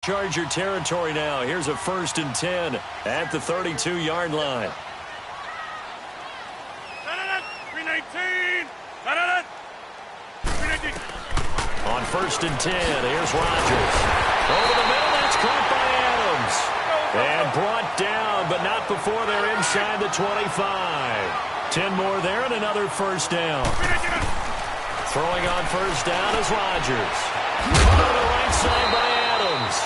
Charger territory now. Here's a 1st and 10 at the 32-yard line. 319. On 1st and 10, here's Rodgers. Over the middle, that's caught by Adams. And brought down, but not before they're inside the 25. 10 more there and another 1st down. Throwing on 1st down is Rodgers. Caught on the right side by Adams.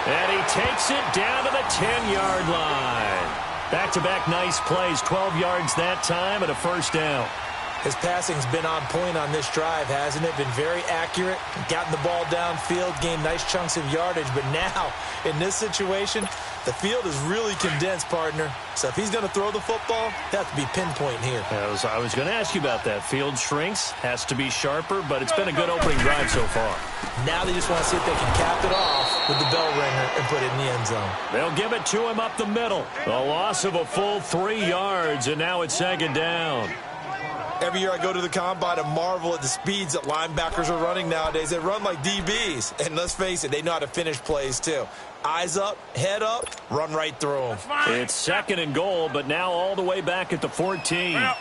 And he takes it down to the 10-yard line. Back-to-back nice plays, 12 yards that time and a 1st down. His passing's been on point on this drive, hasn't it? Been very accurate, gotten the ball downfield, gained nice chunks of yardage. But now, in this situation, the field is really condensed, partner. So if he's going to throw the football, that has to be pinpoint here. I was going to ask you about that. Field shrinks, has to be sharper, but it's been a good opening drive so far. Now they just want to see if they can cap it off with the bell ringer and put it in the end zone. They'll give it to him up the middle. A loss of a full 3 yards, and now it's 2nd down. Every year I go to the combine and marvel at the speeds that linebackers are running nowadays. They run like DBs. And let's face it, they know how to finish plays too. Eyes up, head up, run right through them. It's 2nd and goal, but now all the way back at the 14. I'll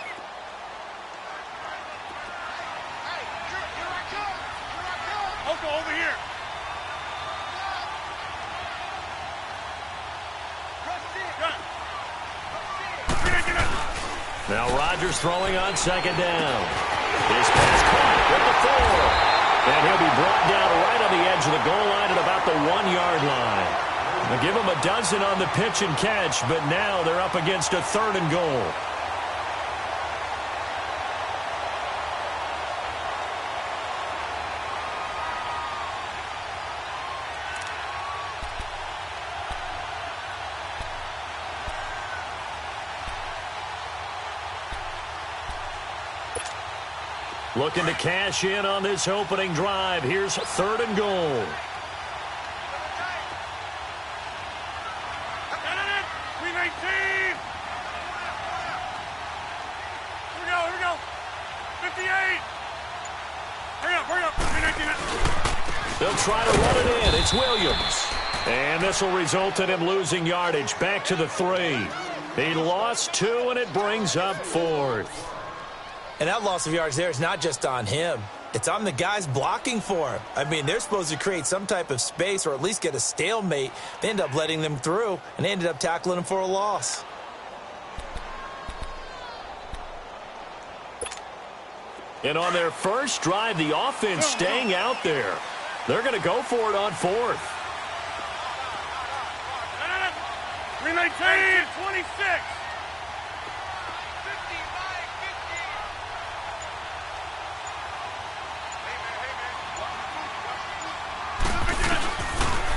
go over here. Now Rodgers throwing on 2nd down. His pass caught with the 4. And he'll be brought down right on the edge of the goal line at about the 1-yard line. They'll give him a dozen on the pitch and catch, but now they're up against a 3rd and goal. Looking to cash in on this opening drive. Here's 3rd and goal. 319. Here we go. 58. Hurry up. 319. They'll try to run it in. It's Williams. And this will result in him losing yardage. Back to the 3. He lost 2, and it brings up 4th. And that loss of yards there is not just on him. It's on the guys blocking for him. I mean, they're supposed to create some type of space or at least get a stalemate. They end up letting them through, and they ended up tackling him for a loss. And on their first drive, the offense staying out there. They're going to go for it on 4th. 319. 26.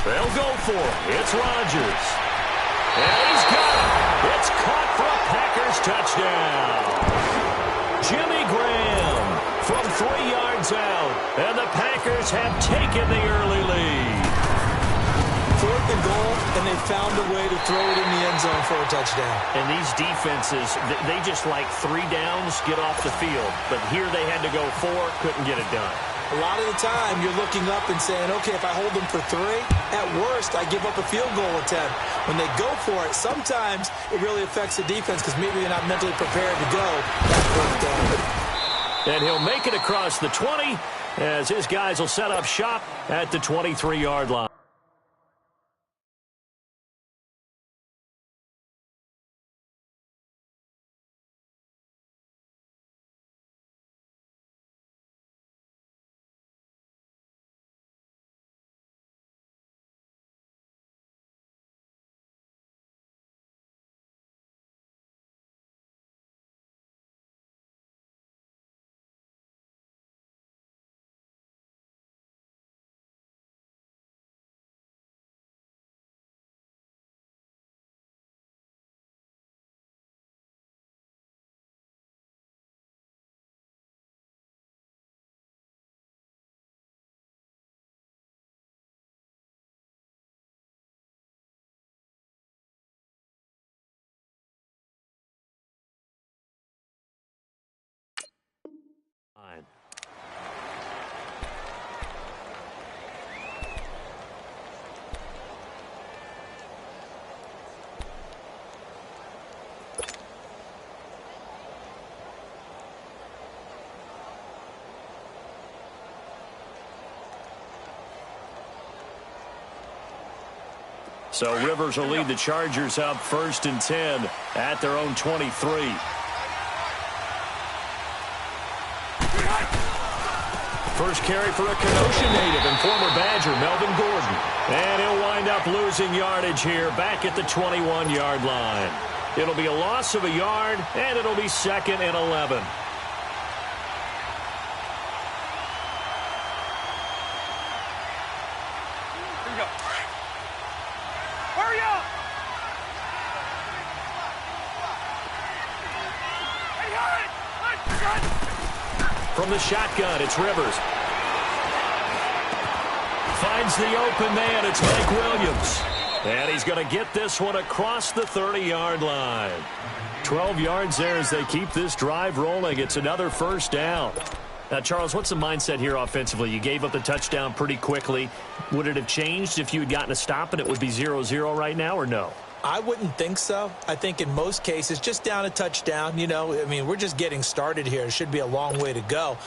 They'll go for it. It's Rodgers. And he's got it. It's caught for a Packers touchdown. Jimmy Graham from 3 yards out. And the Packers have taken the early lead. 4th and goal, and they found a way to throw it in the end zone for a touchdown. And these defenses, they just like 3 downs, get off the field. But here they had to go 4, couldn't get it done. A lot of the time, you're looking up and saying, okay, if I hold them for 3, at worst, I give up a field goal attempt. When they go for it, sometimes it really affects the defense because maybe they're not mentally prepared to go that 4th down. And he'll make it across the 20 as his guys will set up shop at the 23-yard line. So Rivers will lead the Chargers up 1st and 10 at their own 23. First carry for a Kenosha native and former Badger, Melvin Gordon. And he'll wind up losing yardage here back at the 21-yard line. It'll be a loss of a yard, and it'll be 2nd and 11. From the shotgun, it's Rivers. Finds the open man, it's Mike Williams. And he's going to get this one across the 30-yard line. 12 yards there as they keep this drive rolling. It's another 1st down. Now, Charles, what's the mindset here offensively? You gave up the touchdown pretty quickly. Would it have changed if you had gotten a stop and it would be 0-0 right now, or no? I wouldn't think so. I think in most cases, just down a touchdown, you know, I mean, we're just getting started here. It should be a long way to go.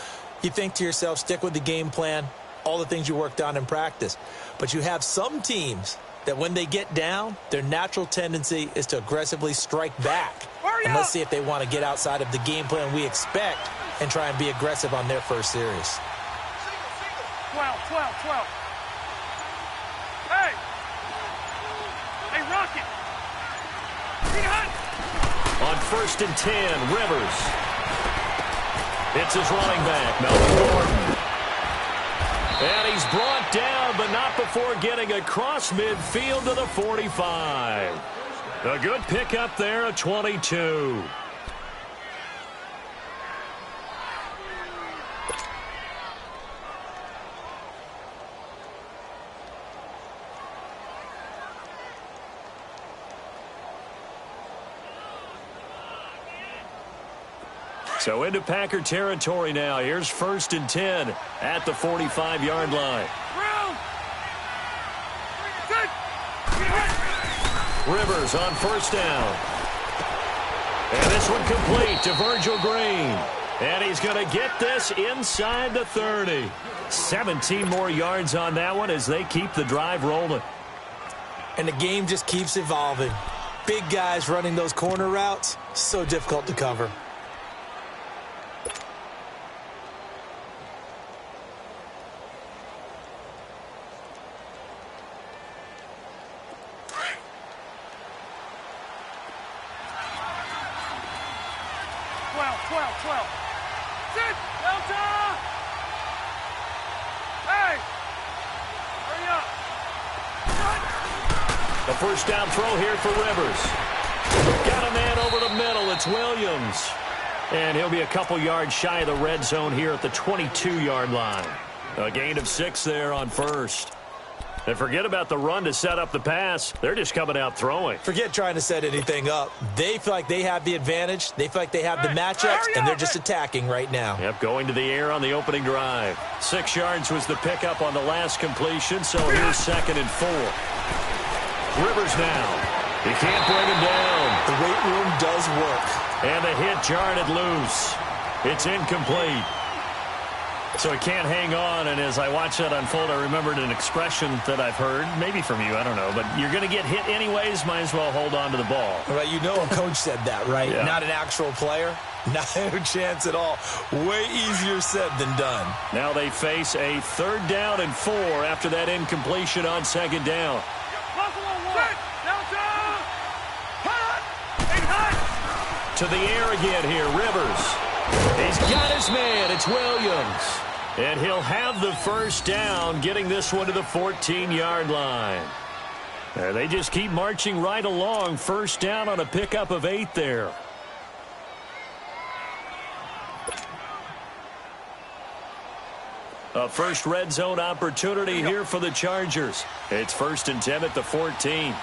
You think to yourself, stick with the game plan, all the things you worked on in practice. But you have some teams that when they get down, their natural tendency is to aggressively strike back. And let's see if they want to get outside of the game plan we expect and try and be aggressive on their first series. 12. Hey! Hey, Rocket! On 1st and 10, Rivers. It's his running back, Melvin Gordon. And he's brought down, but not before getting across midfield to the 45. A good pickup there, a 22. So into Packer territory now. Here's 1st and 10 at the 45-yard line. Rivers on 1st down. And this one complete to Virgil Green. And he's going to get this inside the 30. 17 more yards on that one as they keep the drive rolling. And the game just keeps evolving. Big guys running those corner routes, so difficult to cover. The first down throw here for Rivers. Got a man over the middle. It's Williams. And he'll be a couple yards shy of the red zone here at the 22-yard line. A gain of 6 there on 1st. And forget about the run to set up the pass. They're just coming out throwing. Forget trying to set anything up. They feel like they have the advantage. They feel like they have the matchups, and they're just attacking right now. Yep, going to the air on the opening drive. 6 yards was the pickup on the last completion, so here's 2nd and 4. Rivers now. He can't bring him down. The weight room does work. And the hit jarred it loose. It's incomplete. So he can't hang on, and as I watch that unfold, I remembered an expression that I've heard, maybe from you, I don't know, but you're going to get hit anyways, might as well hold on to the ball. Well, you know a coach said that, right? Yeah. Not an actual player. Not a chance at all. Way easier said than done. Now they face a 3rd down and 4 after that incompletion on 2nd down. To the air again here, Rivers. He's got his man. It's Williams. And he'll have the first down, getting this one to the 14-yard line. They just keep marching right along. First down on a pickup of 8 there. A first red zone opportunity here for the Chargers. It's 1st and 10 at the 14.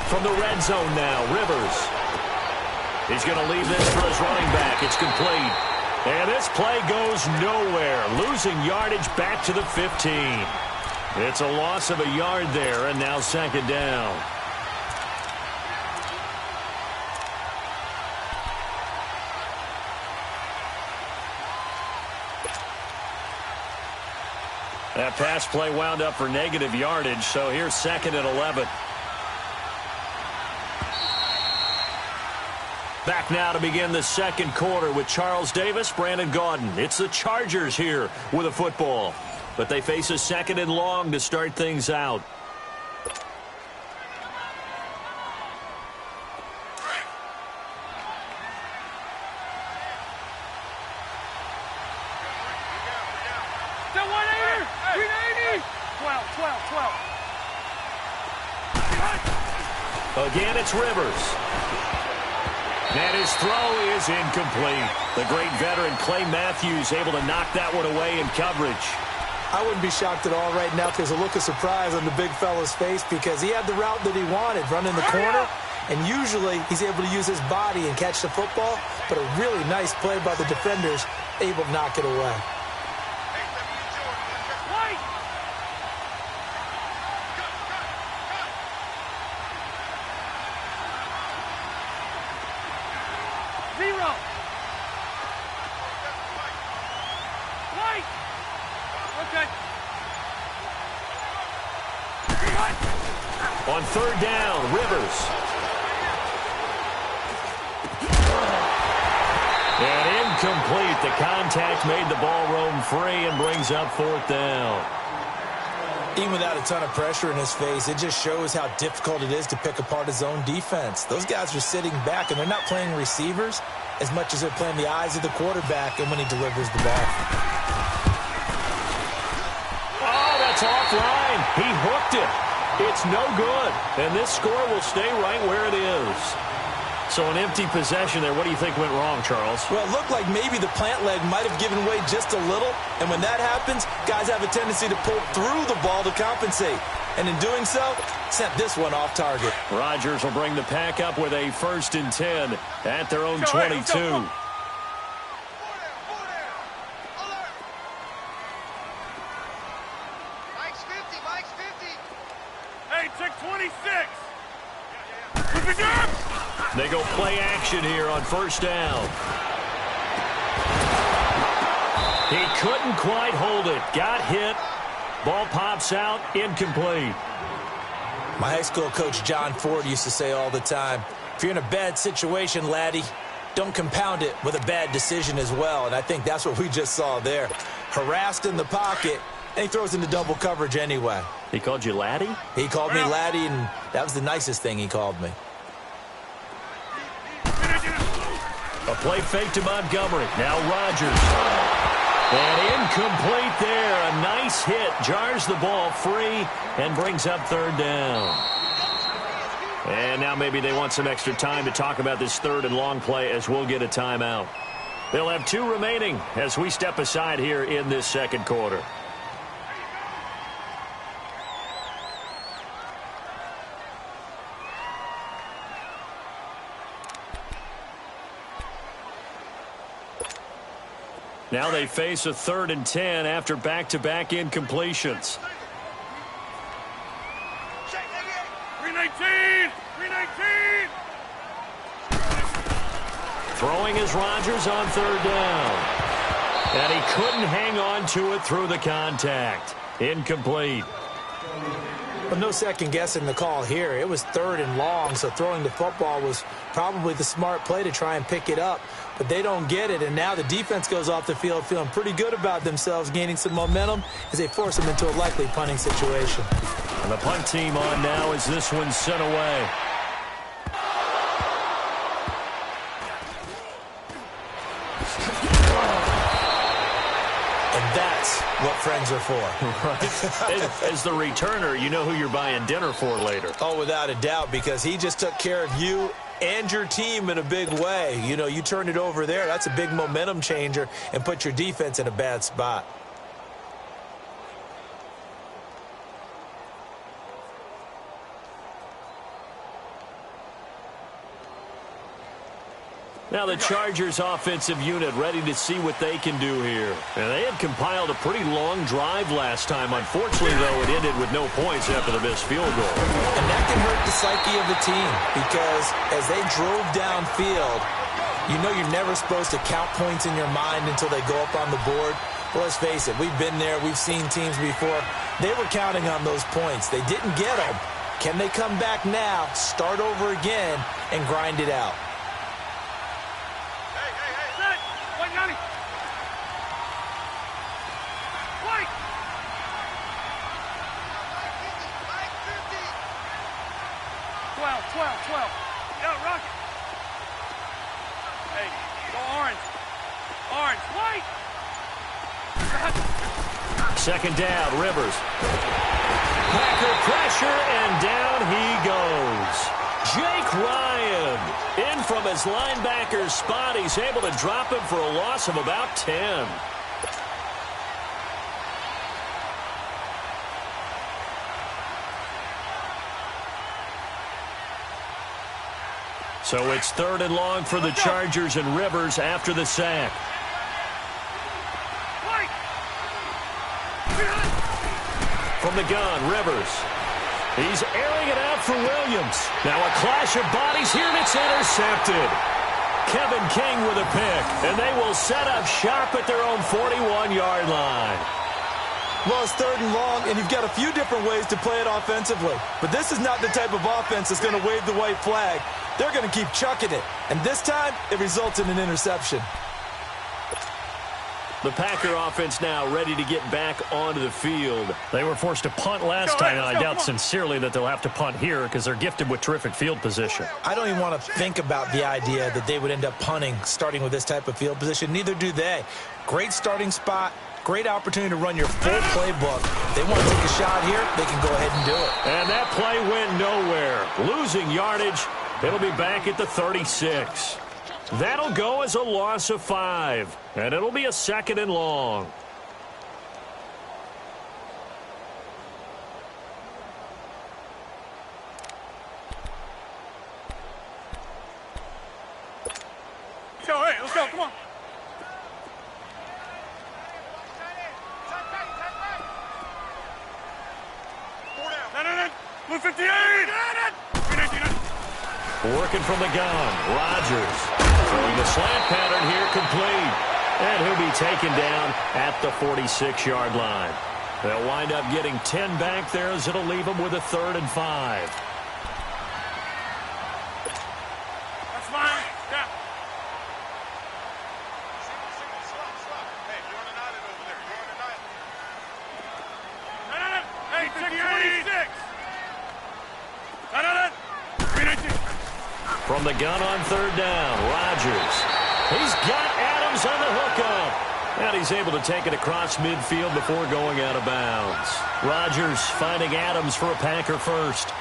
From the red zone now, Rivers. He's going to leave this for his running back. It's complete. And this play goes nowhere. Losing yardage back to the 15. It's a loss of a yard there, and now 2nd down. That pass play wound up for negative yardage, so here's 2nd and 11. Back now to begin the second quarter with Charles Davis, Brandon Gaudin. It's the Chargers here with a football, but they face a 2nd and long to start things out. Still 180! 380! 12. Again, it's Rivers. And his throw is incomplete. The great veteran Clay Matthews able to knock that one away in coverage. I wouldn't be shocked at all right now if there's a look of surprise on the big fella's face because he had the route that he wanted, running the corner, and usually he's able to use his body and catch the football, but a really nice play by the defenders, able to knock it away. On 3rd down, Rivers. And incomplete. The contact made the ball roam free and brings up 4th down. Even without a ton of pressure in his face, it just shows how difficult it is to pick apart his own defense. Those guys are sitting back, and they're not playing receivers as much as they're playing the eyes of the quarterback and when he delivers the ball. Oh, that's offline. He hooked it. It's no good, and this score will stay right where it is. So an empty possession there. What do you think went wrong, Charles? Well, it looked like maybe the plant leg might have given way just a little, and when that happens, guys have a tendency to pull through the ball to compensate. And in doing so, sent this one off target. Rodgers will bring the pack up with a 1st and 10 at their own 22. They go play action here on 1st down. He couldn't quite hold it. Got hit. Ball pops out. Incomplete. My high school coach John Ford used to say all the time, if you're in a bad situation, laddie, don't compound it with a bad decision as well. And I think that's what we just saw there. Harassed in the pocket, and he throws into double coverage anyway. He called you laddie? He called me laddie, and that was the nicest thing he called me. A play fake to Montgomery. Now Rodgers. And incomplete there. A nice hit. Jars the ball free and brings up 3rd down. And now maybe they want some extra time to talk about this 3rd and long play as we'll get a timeout. They'll have 2 remaining as we step aside here in this second quarter. Now they face a 3rd and 10 after back-to-back incompletions. 319! 319! Throwing is Rodgers on 3rd down. And he couldn't hang on to it through the contact. Incomplete. Well, no second guessing the call here. It was 3rd and long, so throwing the football was probably the smart play to try and pick it up. But they don't get it, and now the defense goes off the field feeling pretty good about themselves, gaining some momentum as they force them into a likely punting situation. And the punt team on now as this one's sent away. And that's what friends are for. Right. As the returner, you know who you're buying dinner for later. Oh, without a doubt, because he just took care of you and your team in a big way. You know, you turn it over there, that's a big momentum changer and put your defense in a bad spot. Now the Chargers offensive unit ready to see what they can do here. And they had compiled a pretty long drive last time. Unfortunately, though, it ended with no points after the missed field goal. And that can hurt the psyche of the team because as they drove downfield, you know you're never supposed to count points in your mind until they go up on the board. Well, let's face it, we've been there. We've seen teams before. They were counting on those points. They didn't get them. Can they come back now, start over again, and grind it out? Set. White, Johnny. White. 12. Yo, Rocket. Hey, go orange. Orange. White. Second down, Rivers. Packer pressure, and down he goes. Jake Ryan in from his linebacker spot. He's able to drop him for a loss of about 10. So it's 3rd and long for the Chargers, and Rivers after the sack. From the gun, Rivers. He's airing it out for Williams. Now a clash of bodies here, and it's intercepted. Kevin King with a pick, and they will set up shop at their own 41-yard line. Well, it's 3rd and long, and you've got a few different ways to play it offensively. But this is not the type of offense that's going to wave the white flag. They're going to keep chucking it. And this time, it results in an interception. The Packer offense now ready to get back onto the field. They were forced to punt last time, and I doubt sincerely that they'll have to punt here because they're gifted with terrific field position. I don't even want to think about the idea that they would end up punting starting with this type of field position. Neither do they. Great starting spot. Great opportunity to run your full playbook. If they want to take a shot here, they can go ahead and do it. And that play went nowhere. Losing yardage. It'll be back at the 36. That'll go as a loss of 5. And it'll be a 2nd and long. Let's go, come on. Blue 58! Working from the gun, Rodgers. Throwing the slant pattern here, complete. And he'll be taken down at the 46-yard line. They'll wind up getting 10 back there as it'll leave them with a 3rd and 5. That's fine. Yeah. Hey, you're on an island over there. You're on an island. Hey, 26. From the gun on 3rd down, Rodgers. He's got Adams on the hookup. And he's able to take it across midfield before going out of bounds. Rodgers finding Adams for a Packer first.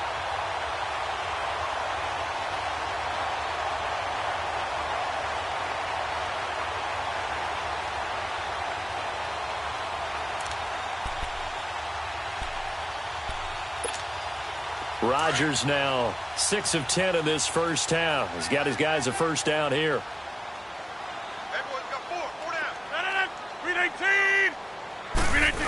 Rodgers now 6 of 10 in this first half. He's got his guys a first down here. Everyone's got 4 down. 319. 319.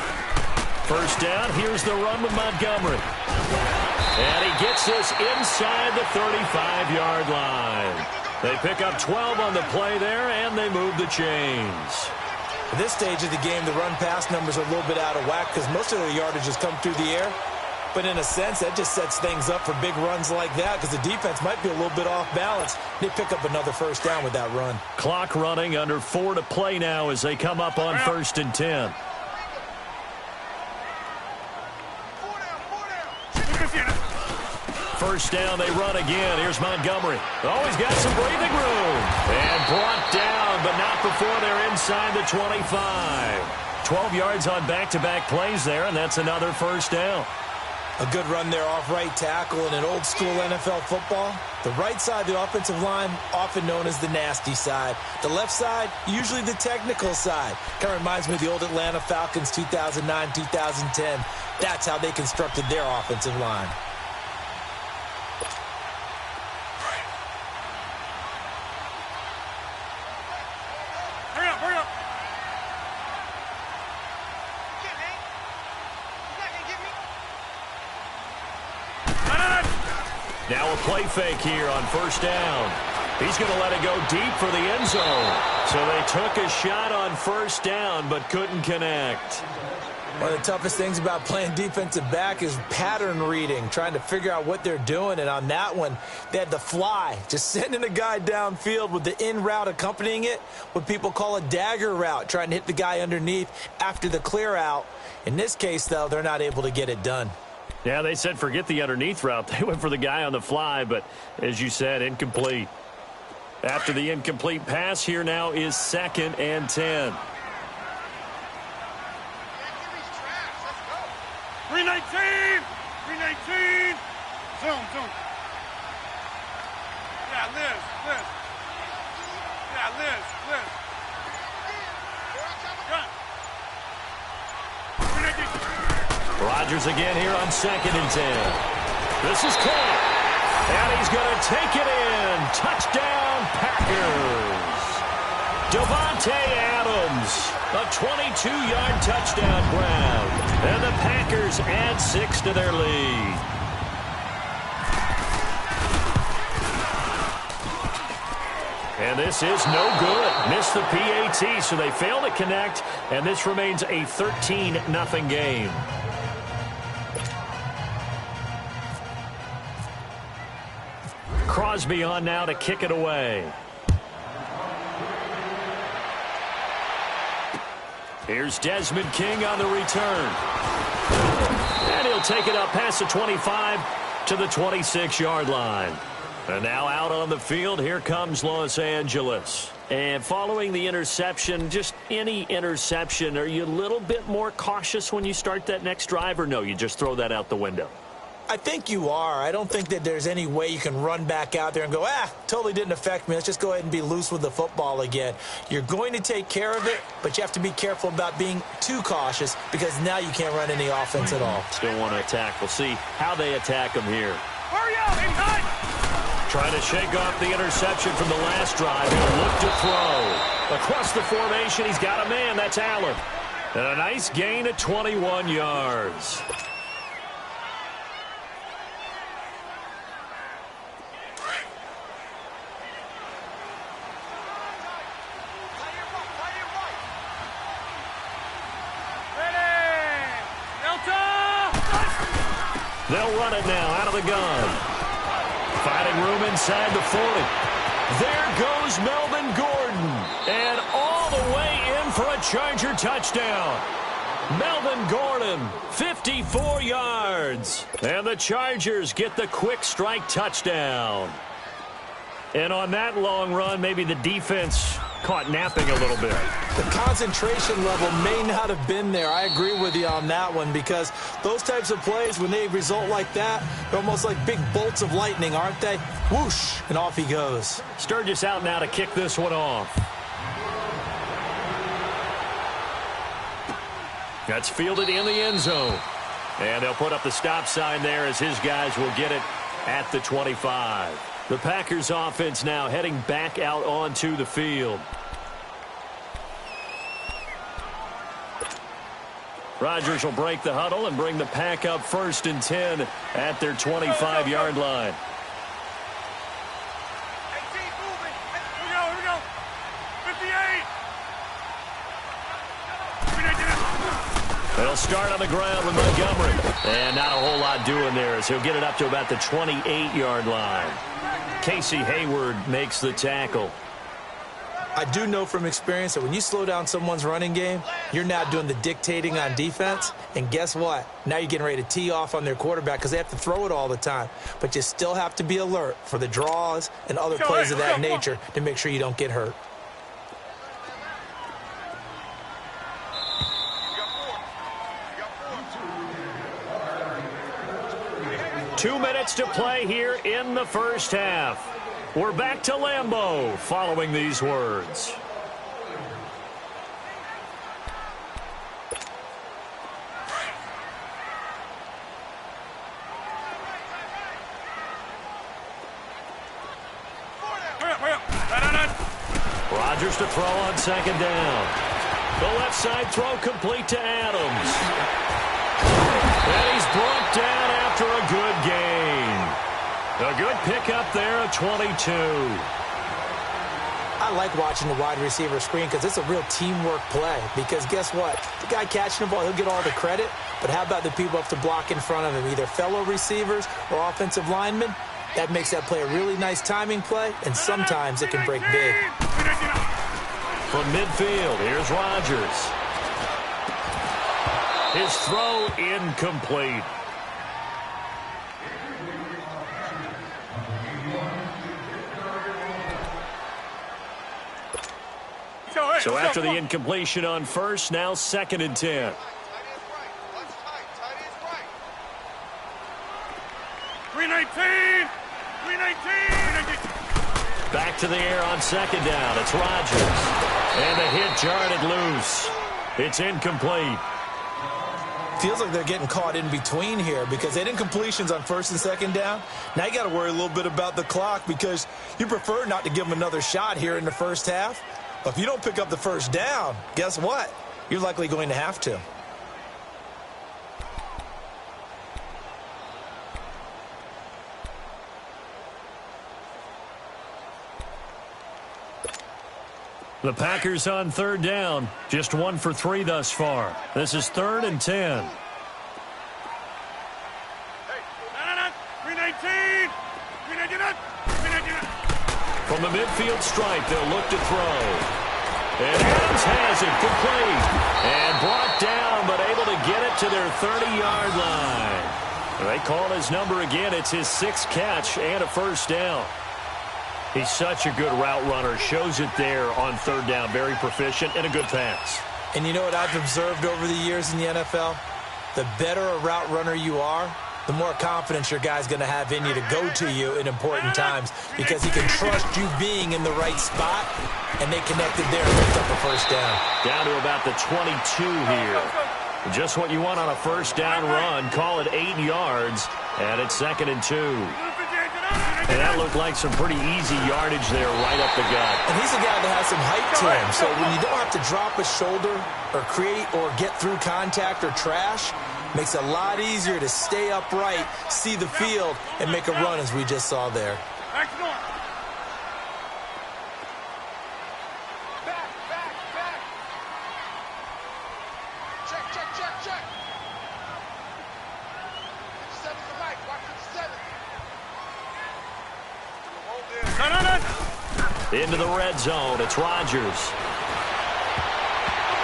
First down, here's the run with Montgomery. And he gets this inside the 35-yard line. They pick up 12 on the play there, and they move the chains. At this stage of the game, the run-pass numbers are a little bit out of whack because most of their yardage has come through the air. But in a sense, that just sets things up for big runs like that because the defense might be a little bit off balance. They pick up another first down with that run. Clock running, under 4 to play now as they come up on 1st and 10. First down, they run again. Here's Montgomery. Always got some breathing room. And brought down, but not before they're inside the 25. 12 yards on back-to-back plays there, and that's another first down. A good run there off right tackle in an old-school NFL football. The right side of the offensive line, often known as the nasty side. The left side, usually the technical side. Kind of reminds me of the old Atlanta Falcons 2009, 2010. That's how they constructed their offensive line. Hurry up. Now a play fake here on first down. He's going to let it go deep for the end zone. So they took a shot on first down but couldn't connect. One of the toughest things about playing defensive back is pattern reading, trying to figure out what they're doing. And on that one, they had to fly, just sending a guy downfield with the in route accompanying it, what people call a dagger route, trying to hit the guy underneath after the clear out. In this case, though, they're not able to get it done. Yeah, they said forget the underneath route. They went for the guy on the fly, but as you said, incomplete. After the incomplete pass, here now is 2nd and 10. 319! 319! Zoom. Yeah, Liz. Yeah, Liz. Gun. Rodgers again here on 2nd and 10. This is caught. And he's going to take it in. Touchdown, Packers. Devontae Adams, a 22-yard touchdown grab. And the Packers add 6 to their lead. And this is no good. Missed the PAT, so they fail to connect, and this remains a 13-0 game. Crosby on now to kick it away. Here's Desmond King on the return. And he'll take it up past the 25 to the 26-yard line. And now out on the field, here comes Los Angeles. And following the interception, just any interception, are you a little bit more cautious when you start that next drive, or no, you just throw that out the window? I think you are. I don't think that there's any way you can run back out there and go, totally didn't affect me. Let's just go ahead and be loose with the football again. You're going to take care of it, but you have to be careful about being too cautious because now you can't run any offense at all. Still want to attack. We'll see how they attack them here. Hurry up! In time! Trying to shake off the interception from the last drive. He'll look to throw. Across the formation, he's got a man. That's Allen. And a nice gain of 21 yards. They'll run it now out of the gun. Finding room inside the 40. There goes Melvin Gordon. And all the way in for a Charger touchdown. Melvin Gordon, 54 yards. And the Chargers get the quick strike touchdown. And on that long run, maybe the defense caught napping a little bit. The concentration level may not have been there. I agree with you on that one because those types of plays, when they result like that, they're almost like big bolts of lightning, aren't they? Whoosh, and off he goes. Sturgis out now to kick this one off. That's fielded in the end zone. And they'll put up the stop sign there as his guys will get it at the 25. The Packers offense now heading back out onto the field. Rodgers will break the huddle and bring the Pack up 1st and 10 at their 25-yard line. 18, moving. Here we go. 58. They'll start on the ground with Montgomery. And not a whole lot doing there as he'll get it up to about the 28-yard line. Casey Hayward makes the tackle. I do know from experience that when you slow down someone's running game, you're now doing the dictating on defense. And guess what? Now you're getting ready to tee off on their quarterback because they have to throw it all the time. But you still have to be alert for the draws and other plays of that nature to make sure you don't get hurt. Two minutes to play here in the first half. We're back to Lambeau following these words. Rodgers to throw on 2nd down. The left side throw complete to Adams. And he's brought down after a good gain. A good pickup there of 22. I like watching the wide receiver screen because it's a real teamwork play. Because guess what? The guy catching the ball, he'll get all the credit. But how about the people up to block in front of him, either fellow receivers or offensive linemen? That makes that play a really nice timing play, and sometimes it can break big. From midfield, here's Rodgers. His throw incomplete. So after the incompletion on first, now 2nd and 10. Back to the air on 2nd down. It's Rodgers. And the hit jarred it loose. It's incomplete. Feels like they're getting caught in between here because they didn't incompletions on 1st and 2nd down. Now you got to worry a little bit about the clock because you prefer not to give them another shot here in the first half. But if you don't pick up the first down, guess what? You're likely going to have to. The Packers on 3rd down. Just 1 for 3 thus far. This is 3rd and 10. From the midfield stripe, they'll look to throw. And Adams has it complete. And brought down, but able to get it to their 30-yard line. They call his number again. It's his 6th catch and a first down. He's such a good route runner. Shows it there on 3rd down. Very proficient and a good pass. And you know what I've observed over the years in the NFL? The better a route runner you are, the more confidence your guy's going to have in you to go to you in important times because he can trust you being in the right spot, and they connected there and picked up a first down. Down to about the 22 here. Just what you want on a first down run. Call it 8 yards, and it's 2nd and 2. And that looked like some pretty easy yardage there right up the gut. And he's a guy that has some height to him, so when you don't have to drop a shoulder or create or get through contact or trash, makes it a lot easier to stay upright, see the field, and make a run as we just saw there. Into the red zone, it's Rodgers.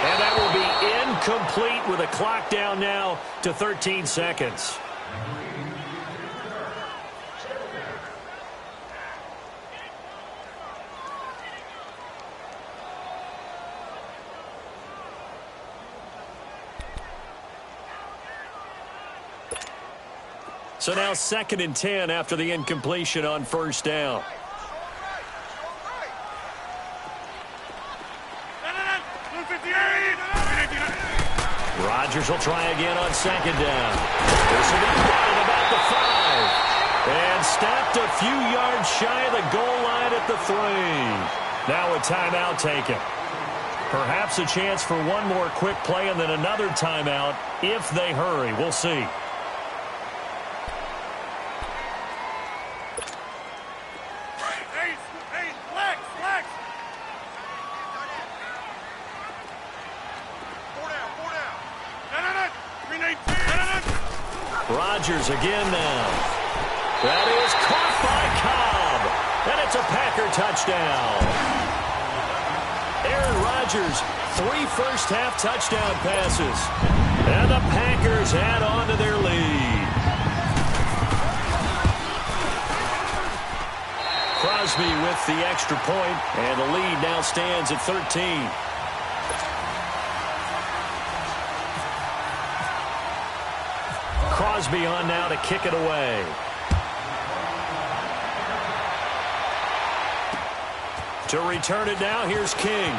And that will be incomplete with a clock down now to 13 seconds. So now 2nd and 10 after the incompletion on first down. Rodgers will try again on 2nd down. This will be caught at about the 5. And stopped a few yards shy of the goal line at the 3. Now a timeout taken. Perhaps a chance for one more quick play and then another timeout if they hurry. We'll see. Rodgers again now. That is caught by Cobb. And it's a Packer touchdown. Aaron Rodgers, 3 first-half touchdown passes. And the Packers add on to their lead. Crosby with the extra point, and the lead now stands at 13. Crosby on now to kick it away. To return it now, here's King.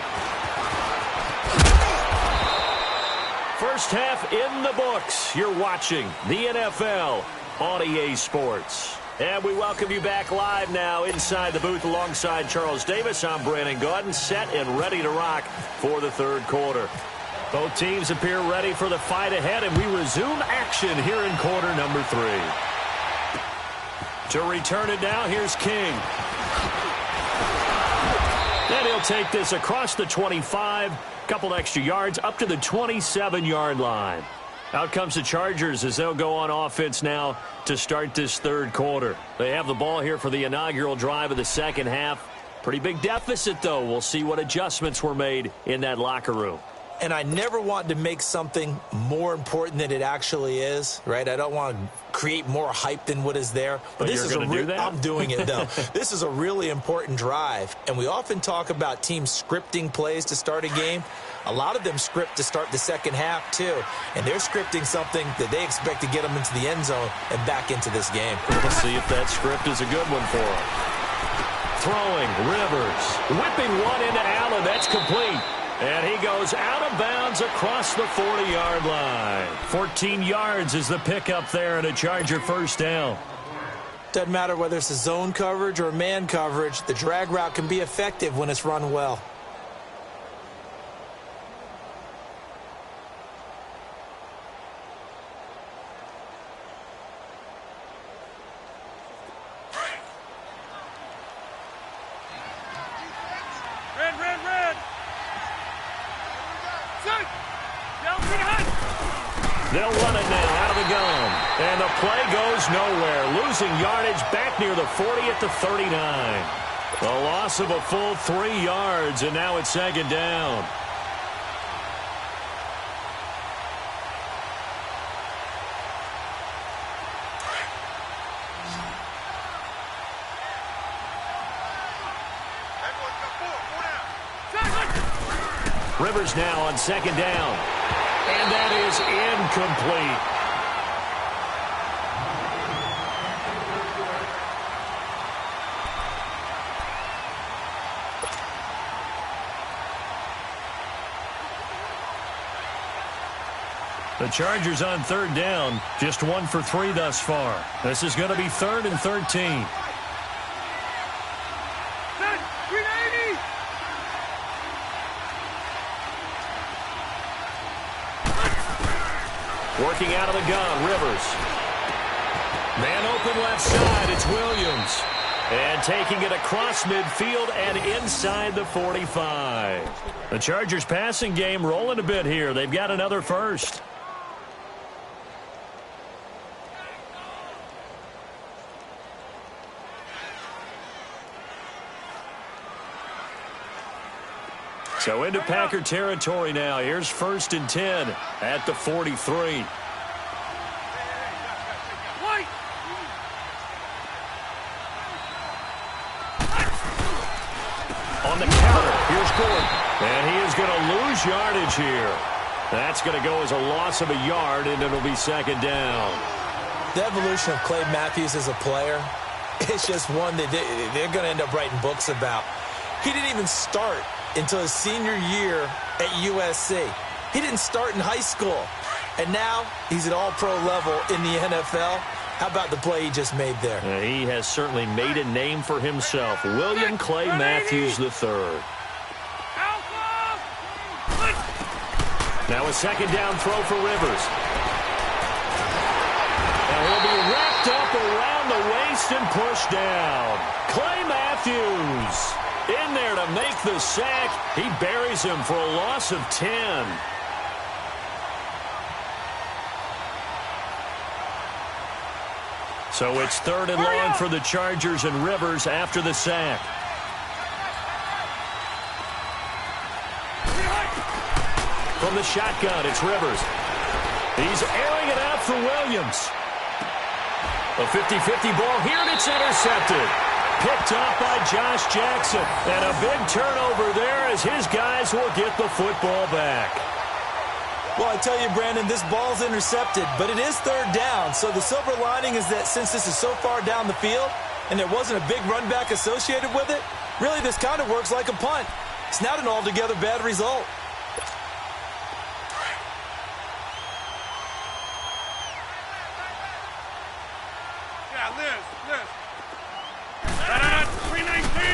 First half in the books. You're watching the NFL on EA Sports. And we welcome you back live now inside the booth alongside Charles Davis. I'm Brandon Gaudin, set and ready to rock for the 3rd quarter. Both teams appear ready for the fight ahead, and we resume action here in quarter number 3. To return it now, here's King. And he'll take this across the 25, couple extra yards, up to the 27-yard line. Out comes the Chargers as they'll go on offense now to start this third quarter. They have the ball here for the inaugural drive of the second half. Pretty big deficit, though. We'll see what adjustments were made in that locker room. And I never want to make something more important than it actually is, right? I don't want to create more hype than what is there. But this is going to do that? I'm doing it, though. This is a really important drive. And we often talk about teams scripting plays to start a game. A lot of them script to start the second half, too. And they're scripting something that they expect to get them into the end zone and back into this game. We'll see if that script is a good one for them. Throwing, Rivers. Whipping one into Allen. That's complete. And he goes out of bounds across the 40-yard line. 14 yards is the pickup there and a Charger first down. Doesn't matter whether it's a zone coverage or man coverage, the drag route can be effective when it's run well. They'll run it now out of the gun. And the play goes nowhere. Losing yardage back near the 40 at the 39. A loss of a full 3 yards, and now it's second down. Rivers now on second down. And that is incomplete. The Chargers on third down, just 1 for 3 thus far. This is going to be 3rd and 13. Working out of the gun, Rivers. Man open left side, it's Williams. And taking it across midfield and inside the 45. The Chargers passing game rolling a bit here. They've got another first. So into Packer territory now. Here's 1st and 10 at the 43. On the counter, here's Gordon. And he is going to lose yardage here. That's going to go as a loss of a yard, and it'll be second down. The evolution of Clay Matthews as a player, it's just one that they're going to end up writing books about. He didn't even start until his senior year at USC. He didn't start in high school. And now he's at all-pro level in the NFL. How about the play he just made there? He has certainly made a name for himself. William Clay Matthews III. Now a second down throw for Rivers. And he'll be wrapped up around the waist and pushed down. Clay Matthews in there to make the sack. He buries him for a loss of 10. So it's 3rd and long for the Chargers and Rivers after the sack. From the shotgun, it's Rivers. He's airing it out for Williams. A 50-50 ball here, and it's intercepted. Picked off by Josh Jackson. And a big turnover there as his guys will get the football back. Well, I tell you, Brandon, this ball's intercepted, but it is 3rd down. So the silver lining is that since this is so far down the field and there wasn't a big run back associated with it, really this kind of works like a punt. It's not an altogether bad result.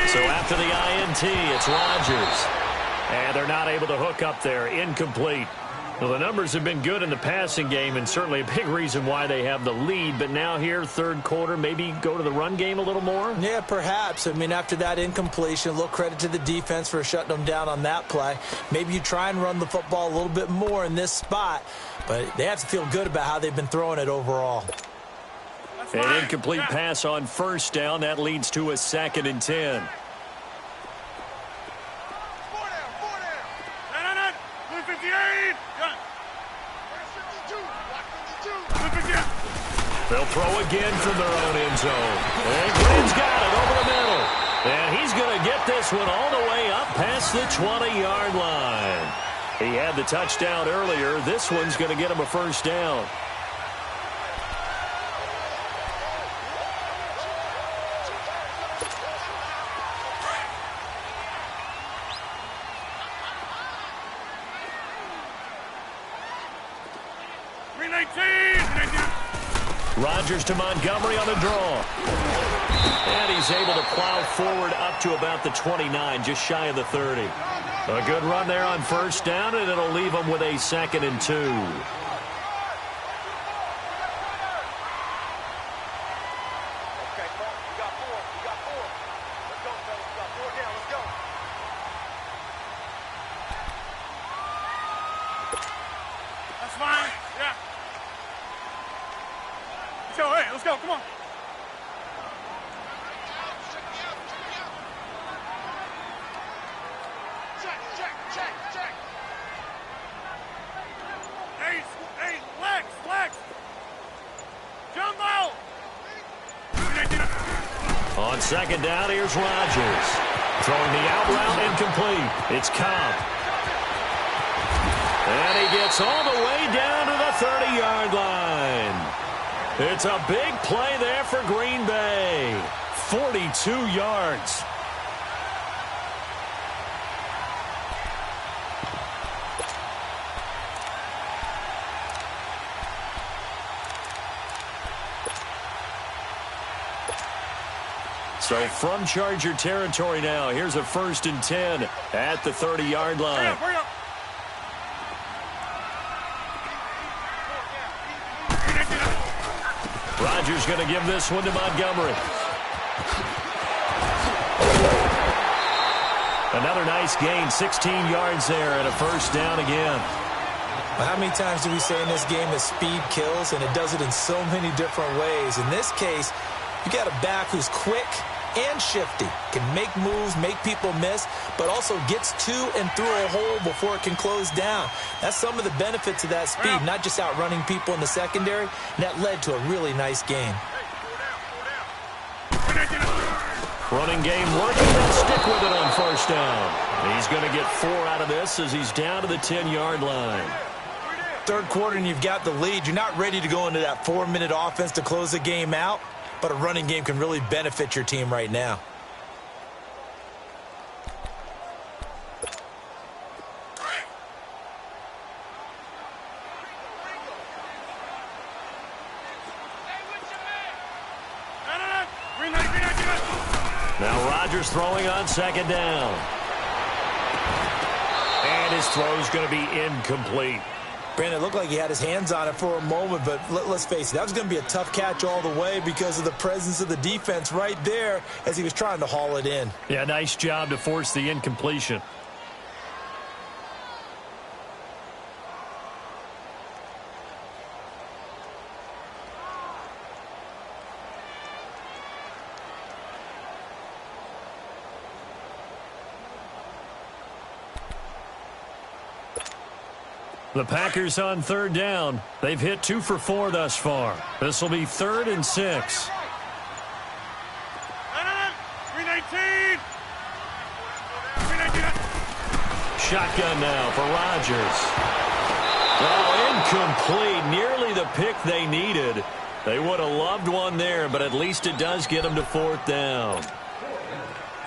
So after the INT, it's Rodgers. And they're not able to hook up there. Incomplete. Well, the numbers have been good in the passing game and certainly a big reason why they have the lead. But now here, third quarter, maybe go to the run game a little more? Yeah, perhaps. I mean, after that incompletion, a little credit to the defense for shutting them down on that play. Maybe you try and run the football a little bit more in this spot. But they have to feel good about how they've been throwing it overall. An incomplete pass on first down. That leads to a 2nd and 10. They'll throw again from their own end zone. And Glenn's got it over the middle. And he's going to get this one all the way up past the 20-yard line. He had the touchdown earlier. This one's going to get him a first down. Rodgers to Montgomery on the draw. And he's able to plow forward up to about the 29, just shy of the 30. A good run there on first down, and it'll leave him with a 2nd and 2. Okay, Mark, you got 4. You got 4. Let's go, fellas. We got 4 down. Let's go. That's fine. Yeah. Let's go. Hey, let's go. Come on. Check. Hey, flex. Jumbo. On second down, here's Rodgers. Throwing the out route incomplete. It's Cobb. And he gets all the way down to the 30-yard line. It's a big play there for Green Bay. 42 yards. So from Charger territory now, here's a 1st and 10 at the 30-yard line. Hurry up. Rodgers going to give this one to Montgomery. Another nice gain, 16 yards there and a first down again. Well, how many times do we say in this game that speed kills, and it does it in so many different ways? In this case, you got a back who's quick and shifty, can make moves, make people miss, but also gets to and through a hole before it can close down. That's some of the benefits of that speed, not just outrunning people in the secondary, and that led to a really nice game. Running game working. They'll stick with it on first down. He's going to get 4 out of this as he's down to the 10-yard line. Third quarter and you've got the lead. You're not ready to go into that 4-minute offense to close the game out, but a running game can really benefit your team right now. Now Rodgers throwing on second down. And his throw's going to be incomplete. Brandon, it looked like he had his hands on it for a moment, but let's face it, that was going to be a tough catch all the way because of the presence of the defense right there as he was trying to haul it in. Yeah, nice job to force the incompletion. The Packers on third down. They've hit 2 for 4 thus far. This will be 3rd and 6. 319. Shotgun now for Rodgers. Oh, incomplete. Nearly the pick they needed. They would have loved one there, but at least it does get them to 4th down.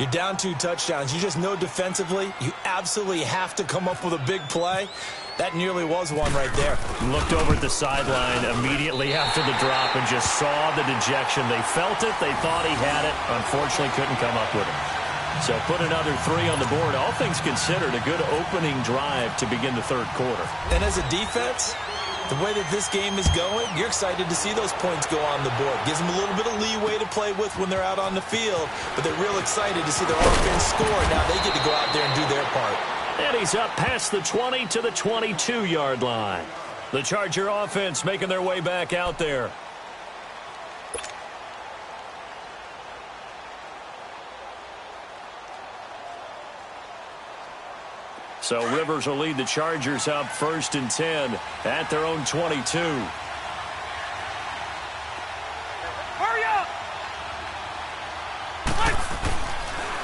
You're down 2 touchdowns. You just know defensively you absolutely have to come up with a big play. That nearly was one right there. Looked over at the sideline immediately after the drop and just saw the dejection. They felt it. They thought he had it. Unfortunately, couldn't come up with it. So put another 3 on the board. All things considered, a good opening drive to begin the third quarter. And as a defense, the way that this game is going, you're excited to see those points go on the board. Gives them a little bit of leeway to play with when they're out on the field, but they're real excited to see their offense score. Now they get to go out there and do their part. And he's up past the 20 to the 22-yard line. The Charger offense making their way back out there. So Rivers will lead the Chargers up 1st and 10 at their own 22. Hurry up!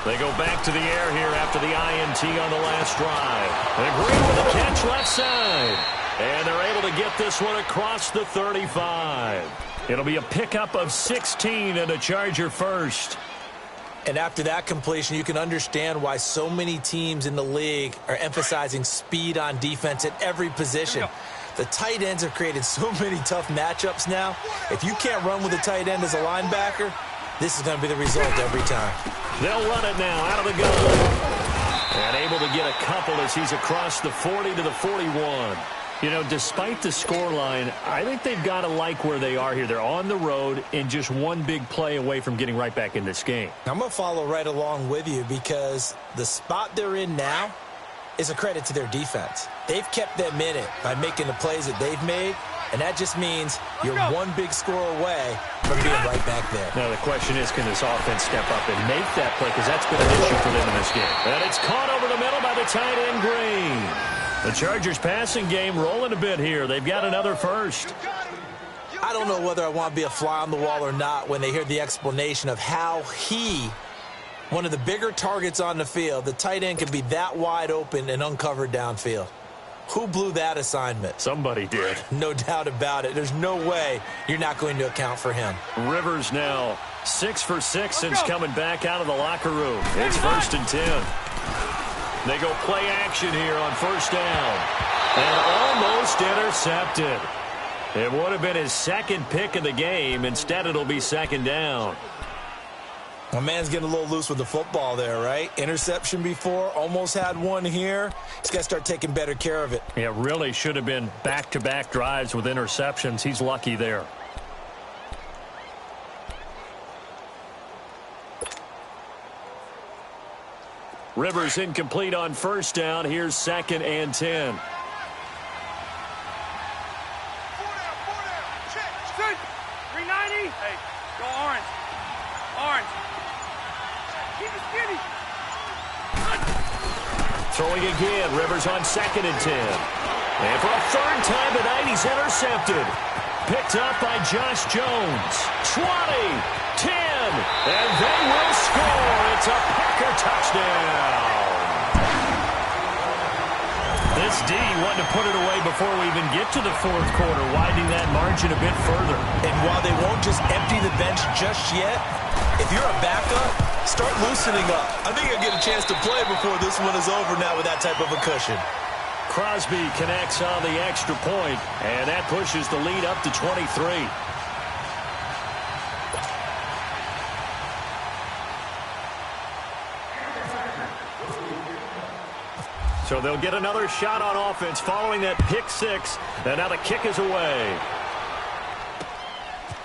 They go back to the air here after the INT on the last drive. Agree with the catch left side. And they're able to get this one across the 35. It'll be a pickup of 16 and a Charger first. And after that completion, you can understand why so many teams in the league are emphasizing speed on defense at every position. The tight ends have created so many tough matchups now. If you can't run with a tight end as a linebacker, this is going to be the result every time. They'll run it now out of the gun. And able to get a couple as he's across the 40 to the 41. You know, despite the scoreline, I think they've got to like where they are here. They're on the road and just one big play away from getting right back in this game. I'm going to follow right along with you because the spot they're in now is a credit to their defense. They've kept them in it by making the plays that they've made, and that just means you're one big score away from being right back there. Now the question is, can this offense step up and make that play? Because that's been an issue for them in this game. And it's caught over the middle by the tight end Green. The Chargers passing game rolling a bit here. They've got another first. I don't know whether I want to be a fly on the wall or not when they hear the explanation of how one of the bigger targets on the field, the tight end, can be that wide open and uncovered downfield. Who blew that assignment? Somebody did. No doubt about it. There's no way you're not going to account for him. Rivers now 6 for 6 since coming back out of the locker room. It's 1st and 10. They go play action here on 1st down. And almost intercepted. It would have been his second pick of the game. Instead, it'll be 2nd down. My man's getting a little loose with the football there, right? Interception before, almost had one here. He's got to start taking better care of it. Yeah, really should have been back-to-back drives with interceptions. He's lucky there. Rivers incomplete on 1st down. Here's 2nd and 10. 4 down. Check. 390. Hey, go orange. Orange. Keep it skinny. Throwing again. Rivers on 2nd and 10. And for a 3rd time tonight, he's intercepted. Picked up by Josh Jones. 20, 10, and they will score. It's a Packer touchdown. This D wanted to put it away before we even get to the 4th quarter, widening that margin a bit further. And while they won't just empty the bench just yet, if you're a backup, start loosening up. I think you'll get a chance to play before this one is over now with that type of a cushion. Crosby connects on the extra point, and that pushes the lead up to 23. So they'll get another shot on offense following that pick 6, and now the kick is away.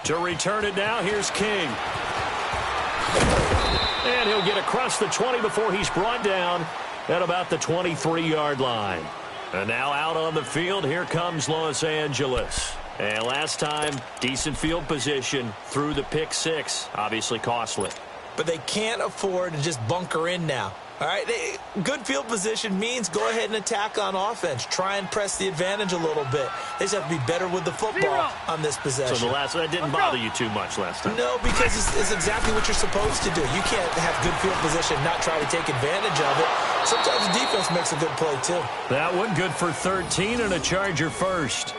To return it now, here's King. And he'll get across the 20 before he's brought down at about the 23-yard line. And now out on the field, here comes Los Angeles. And last time, decent field position through the pick 6. Obviously costly. But they can't afford to just bunker in now. All right, good field position means go ahead and attack on offense. Try and press the advantage a little bit. They just have to be better with the football on this possession. So that didn't bother you too much last time? No, because it's exactly what you're supposed to do. You can't have good field position and not try to take advantage of it. Sometimes the defense makes a good play, too. That one good for 13 and a Charger first.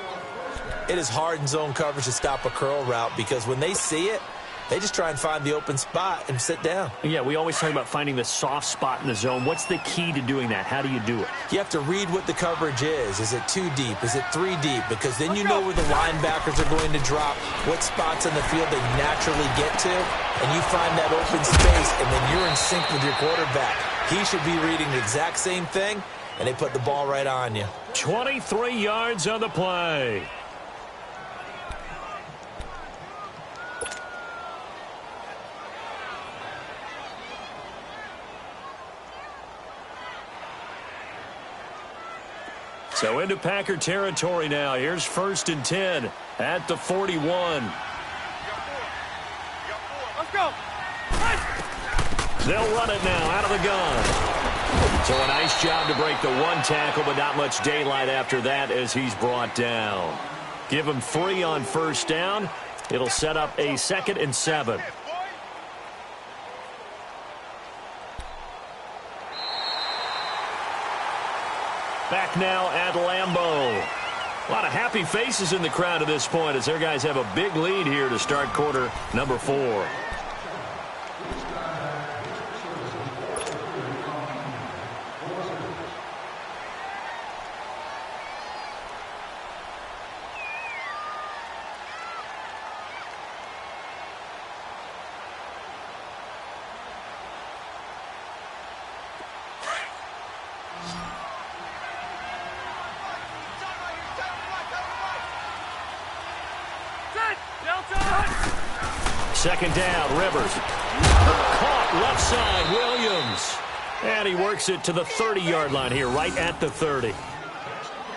It is hard in zone coverage to stop a curl route because when they see it, They just try and find the open spot and sit down. Yeah, we always talk about finding the soft spot in the zone. What's the key to doing that? How do you do it? You have to read what the coverage is. Is it 2 deep? Is it 3 deep? Because then you know where the linebackers are going to drop, what spots on the field they naturally get to, and you find that open space, and then you're in sync with your quarterback. He should be reading the exact same thing, and they put the ball right on you. 23 yards on the play. So into Packer territory now. Here's 1st and 10 at the 41. Let's go. They'll run it now out of the gun. So a nice job to break the 1 tackle, but not much daylight after that as he's brought down. Give him 3 on 1st down. It'll set up a 2nd and 7. Back now at Lambeau. A lot of happy faces in the crowd at this point as their guys have a big lead here to start quarter number 4. Second down, Rivers. Caught left side, Williams. And he works it to the 30-yard line here, right at the 30.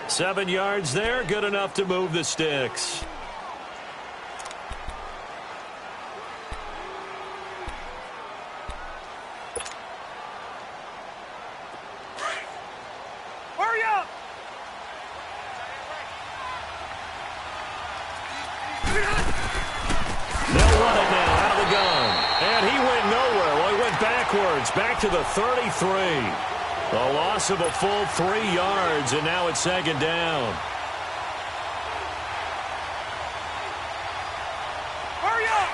7 yards there, good enough to move the sticks. Hurry up! They'll run it now out of the gun. And he went nowhere. Well, he went backwards, back to the 33. A loss of a full 3 yards, and now it's 2nd down. Hurry up!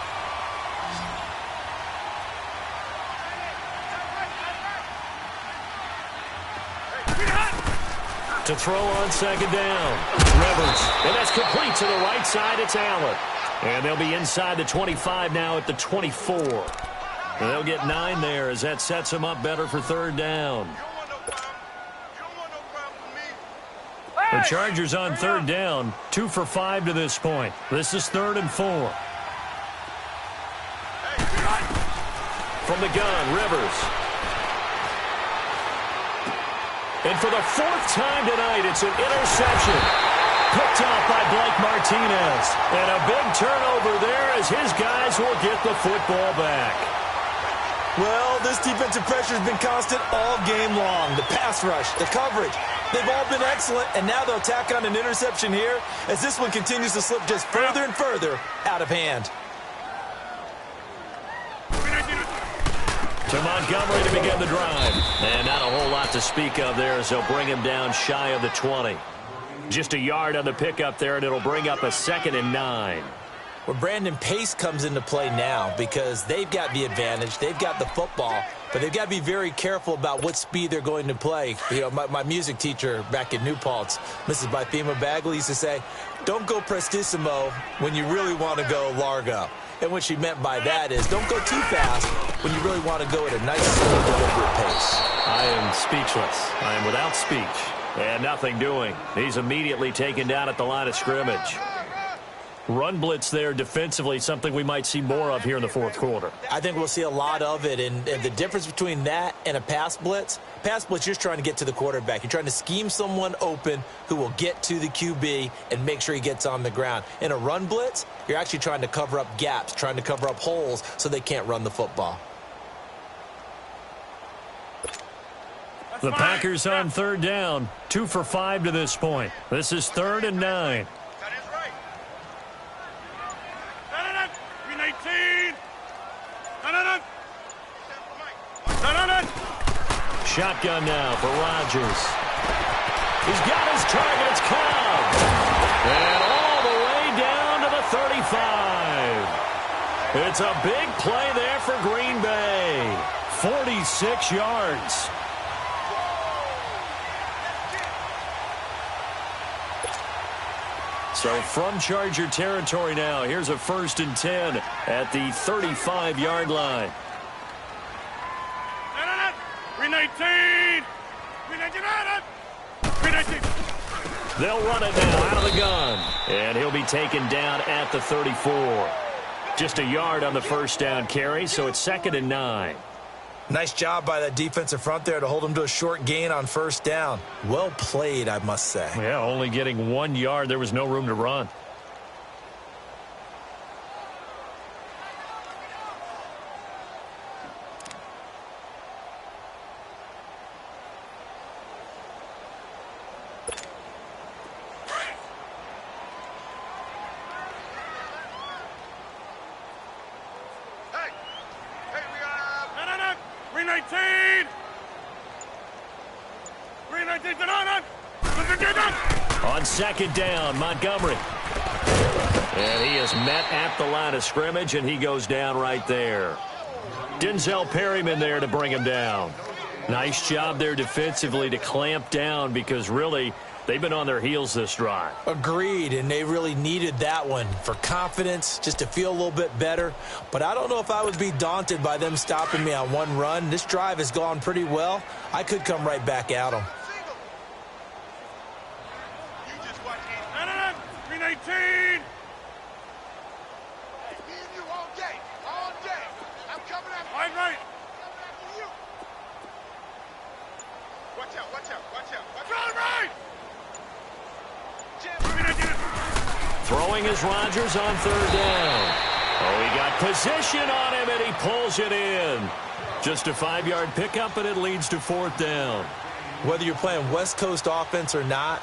To throw on 2nd down. Rivers. And that's complete to the right side. It's Allen. And they'll be inside the 25 now at the 24. And they'll get 9 there as that sets them up better for 3rd down. The Chargers on 3rd down, 2 for 5 to this point. This is 3rd and 4. From the gun, Rivers. And for the 4th time tonight, it's an interception. Picked off by Blake Martinez. And a big turnover there as his guys will get the football back. Well, this defensive pressure has been constant all game long. The pass rush, the coverage, they've all been excellent, and now they'll tack on an interception here as this one continues to slip just further and further out of hand. To Montgomery to begin the drive. And not a whole lot to speak of there as they'll bring him down shy of the 20. Just a yard on the pickup there, and it'll bring up a 2nd and 9. Well, Brandon, pace comes into play now because they've got the advantage. They've got the football, but they've got to be very careful about what speed they're going to play. You know, my music teacher back in New Paltz, Mrs. Bythema Bagley, used to say, don't go prestissimo when you really want to go largo. And what she meant by that is don't go too fast when you really want to go at a nice, slow, deliberate pace. I am speechless. I am without speech. And nothing doing. He's immediately taken down at the line of scrimmage. Run blitz there defensively, something we might see more of here in the 4th quarter. I think we'll see a lot of it, and the difference between that and a pass blitz, you're just trying to get to the quarterback. You're trying to scheme someone open who will get to the QB and make sure he gets on the ground. In a run blitz, you're actually trying to cover up gaps, trying to cover up holes so they can't run the football. The Packers on 3rd down, 2 for 5 to this point. This is 3rd and 9. Shotgun now for Rodgers. He's got his target. It's Cobb. And all the way down to the 35. It's a big play there for Green Bay. 46 yards. So from Charger territory now, here's a 1st and 10 at the 35-yard line. 319! 319! They'll run it now out of the gun. And he'll be taken down at the 34. Just a yard on the 1st down carry, so it's 2nd and 9. Nice job by that defensive front there to hold him to a short gain on 1st down. Well played, I must say. Yeah, only getting 1 yard. There was no room to run. On 2nd down, Montgomery. And he is met at the line of scrimmage, and he goes down right there. Denzel Perryman there to bring him down. Nice job there defensively to clamp down because really they've been on their heels this drive. Agreed, and they really needed that one for confidence, just to feel a little bit better. But I don't know if I would be daunted by them stopping me on one run. This drive has gone pretty well. I could come right back at them. 319! Me and you all day. All day. I'm coming after you. Right. Watch out, watch out, watch out. Right! Throwing is Rodgers on 3rd down. Oh, he got position on him, and he pulls it in. Just a 5-yard pickup, and it leads to 4th down. Whether you're playing West Coast offense or not,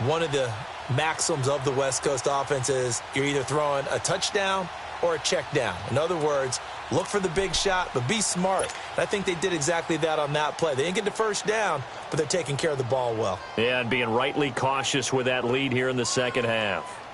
one of the maxims of the West Coast offense is you're either throwing a touchdown or a check down. In other words, look for the big shot, but be smart. And I think they did exactly that on that play. They didn't get the 1st down, but they're taking care of the ball well. Yeah, and being rightly cautious with that lead here in the 2nd half.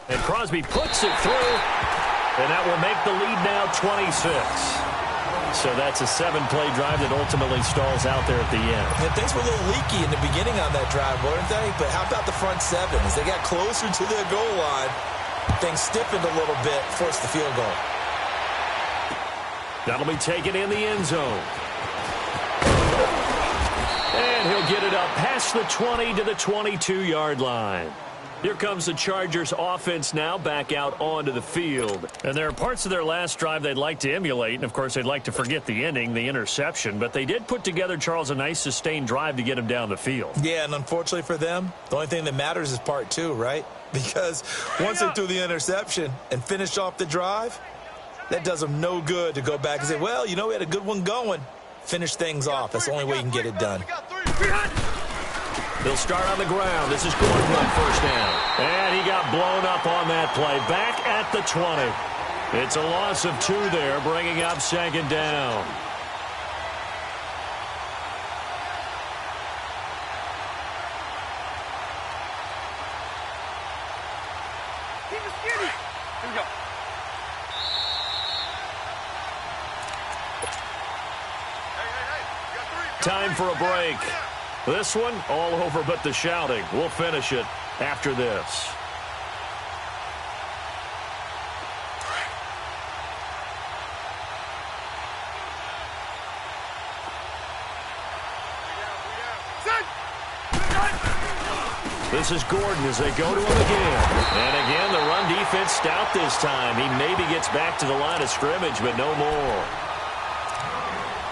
And Crosby puts it through, and that will make the lead now 26. So that's a 7-play drive that ultimately stalls out there at the end. And things were a little leaky in the beginning on that drive, weren't they? But how about the front 7? As they got closer to their goal line, things stiffened a little bit, forced the field goal. That'll be taken in the end zone. And he'll get it up past the 20 to the 22-yard line. Here comes the Chargers offense now back out onto the field. And there are parts of their last drive they'd like to emulate. And, of course, they'd like to forget the ending, the interception. But they did put together, Charles, a nice sustained drive to get him down the field. Yeah, and unfortunately for them, the only thing that matters is part 2, right? Because once they threw the interception and finished off the drive, that does them no good to go back and say, well, you know, we had a good one going. Finish things off. That's the only way you can get it done. They'll start on the ground. This is Gordon on 1st down. And he got blown up on that play. Back at the 20. It's a loss of 2 there, bringing up 2nd down. Here we go. Time for a break. This one, all over but the shouting. We'll finish it after this. This is Gordon as they go to him again. And again, the run defense stout this time. He maybe gets back to the line of scrimmage, but no more.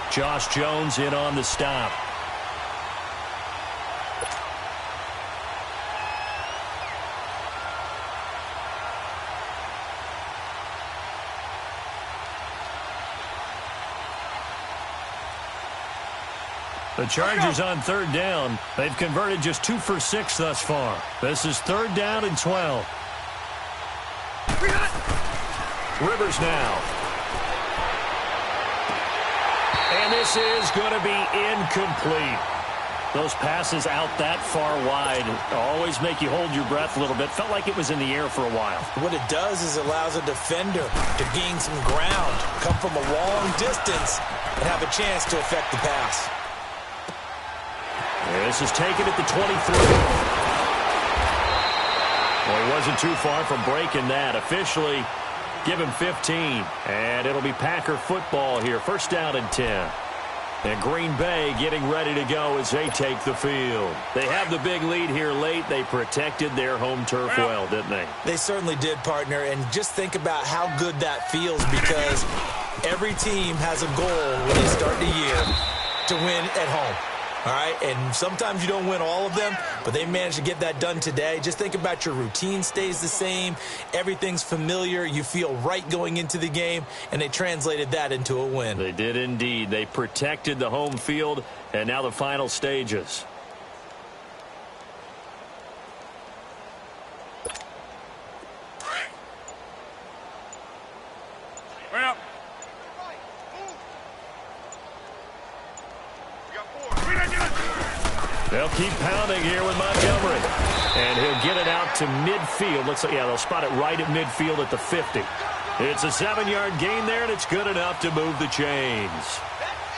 Josh Jones in on the stop. The Chargers on 3rd down. They've converted just 2 for 6 thus far. This is 3rd down and 12. Rivers now. And this is going to be incomplete. Those passes out that far wide always make you hold your breath a little bit. Felt like it was in the air for a while. What it does is it allows a defender to gain some ground, come from a long distance, and have a chance to affect the pass. This is taken at the 23. Well, he wasn't too far from breaking that. Officially, give him 15. And it'll be Packer football here. First down and 10. And Green Bay getting ready to go as they take the field. They have the big lead here late. They protected their home turf well, didn't they? They certainly did, partner. And just think about how good that feels, because every team has a goal when they start the year to win at home. All right, and sometimes you don't win all of them, but they managed to get that done today. Just think about your routine stays the same. Everything's familiar. You feel right going into the game, and they translated that into a win. They did indeed. They protected the home field, and now the final stages. Well. They'll keep pounding here with Montgomery. And he'll get it out to midfield. Looks like, yeah, they'll spot it right at midfield at the 50. It's a 7-yard gain there, and it's good enough to move the chains.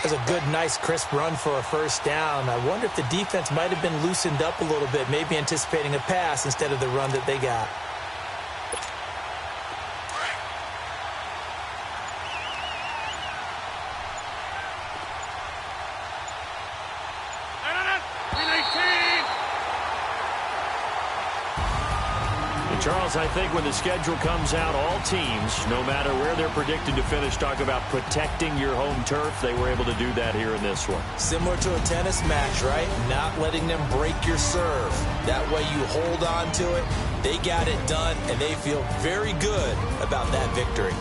That's a good, nice, crisp run for a first down. I wonder if the defense might have been loosened up a little bit, maybe anticipating a pass instead of the run that they got. Charles, I think when the schedule comes out, all teams, no matter where they're predicted to finish, talk about protecting your home turf. They were able to do that here in this one. Similar to a tennis match, right? Not letting them break your serve. That way you hold on to it. They got it done, and they feel very good about that victory.